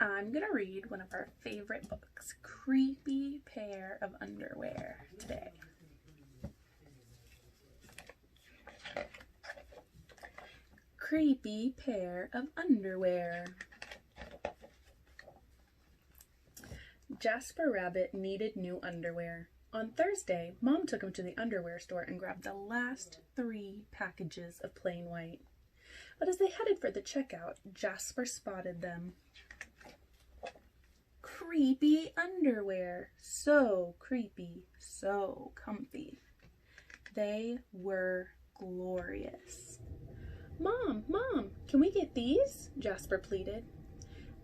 I'm gonna read one of our favorite books, Creepy Pair of Underwear, today. Creepy Pair of Underwear. Jasper Rabbit needed new underwear. On Thursday, Mom took him to the underwear store and grabbed the last 3 packages of plain white. But as they headed for the checkout, Jasper spotted them. Creepy underwear. So creepy, so comfy. They were glorious. Mom, can we get these? Jasper pleaded.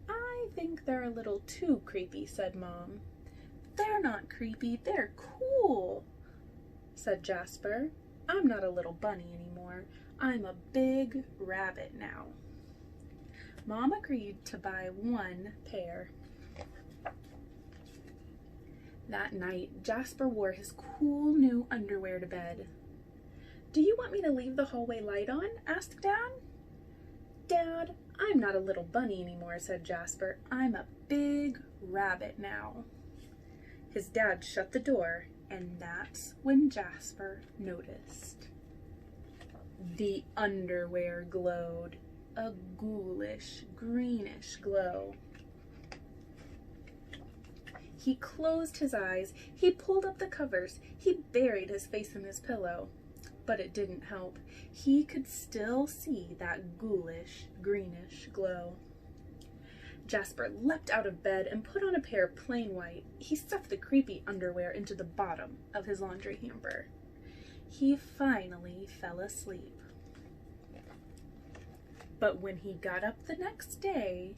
I think they're a little too creepy, said Mom. They're not creepy, they're cool, said Jasper. I'm not a little bunny anymore. I'm a big rabbit now. Mom agreed to buy 1 pair. That night, Jasper wore his cool new underwear to bed. Do you want me to leave the hallway light on? Asked Dad. Dad, I'm not a little bunny anymore, said Jasper. I'm a big rabbit now. His dad shut the door, and that's when Jasper noticed. The underwear glowed, a ghoulish, greenish glow. He closed his eyes, he pulled up the covers, he buried his face in his pillow. But it didn't help. He could still see that ghoulish, greenish glow. Jasper leapt out of bed and put on a pair of plain white. He stuffed the creepy underwear into the bottom of his laundry hamper. He finally fell asleep. But when he got up the next day,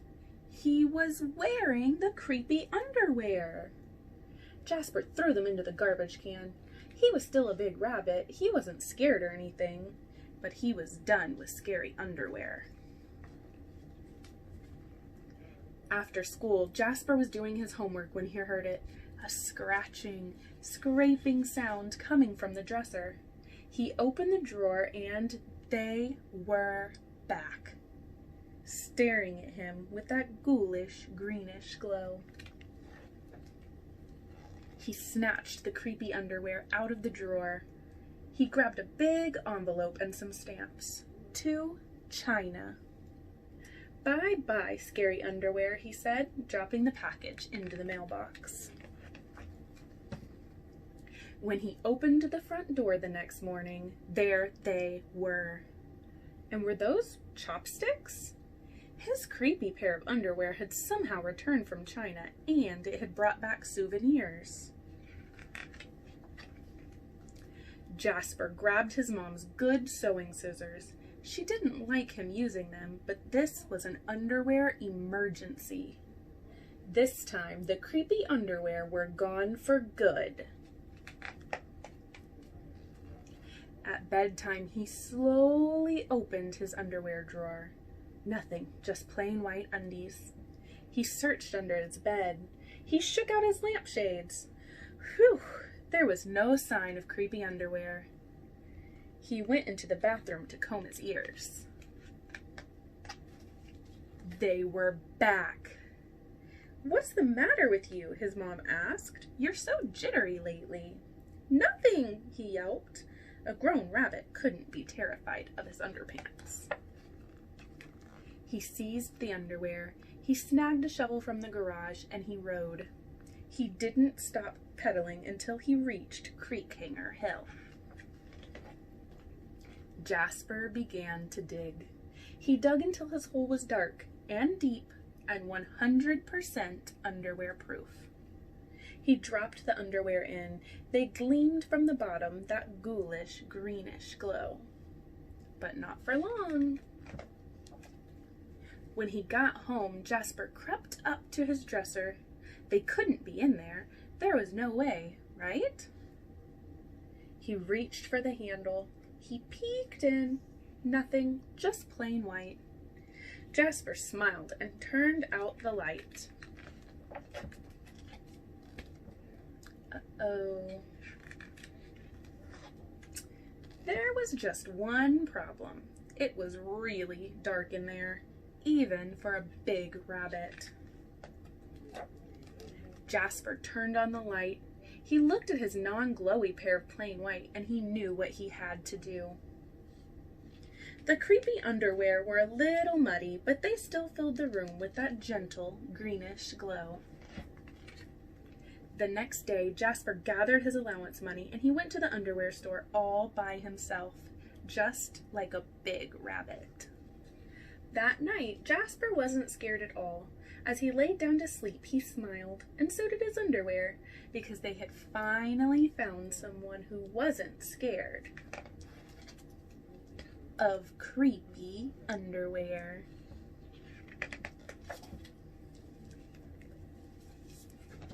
he was wearing the creepy underwear. Jasper threw them into the garbage can. He was still a big rabbit. He wasn't scared or anything, but he was done with scary underwear. After school, Jasper was doing his homework when he heard it, a scratching, scraping sound coming from the dresser. He opened the drawer and they were back, staring at him with that ghoulish, greenish glow. He snatched the creepy underwear out of the drawer. He grabbed a big envelope and some stamps. To China. Bye-bye, scary underwear, he said, dropping the package into the mailbox. When he opened the front door the next morning, there they were. And were those chopsticks? His creepy pair of underwear had somehow returned from China, and it had brought back souvenirs. Jasper grabbed his mom's good sewing scissors. She didn't like him using them, but this was an underwear emergency. This time, the creepy underwear were gone for good. At bedtime, he slowly opened his underwear drawer. Nothing, just plain white undies. He searched under his bed. He shook out his lampshades. Whew! There was no sign of creepy underwear. He went into the bathroom to comb his ears. They were back. What's the matter with you? His mom asked. You're so jittery lately. Nothing, he yelped. A grown rabbit couldn't be terrified of his underpants. He seized the underwear. He snagged a shovel from the garage and he rode. He didn't stop pedaling until he reached Creekhanger Hill. Jasper began to dig. He dug until his hole was dark and deep and 100% underwear proof. He dropped the underwear in. They gleamed from the bottom, that ghoulish, greenish glow. But not for long. When he got home, Jasper crept up to his dresser. They couldn't be in there. There was no way, right? He reached for the handle. He peeked in. Nothing, just plain white. Jasper smiled and turned out the light. Uh-oh. There was just one problem. It was really dark in there, even for a big rabbit. Jasper turned on the light. He looked at his non-glowy pair of plain white, and he knew what he had to do. The creepy underwear were a little muddy, but they still filled the room with that gentle, greenish glow. The next day, Jasper gathered his allowance money, and he went to the underwear store all by himself, just like a big rabbit. That night, Jasper wasn't scared at all. As he laid down to sleep, he smiled, and so did his underwear, because they had finally found someone who wasn't scared of creepy underwear.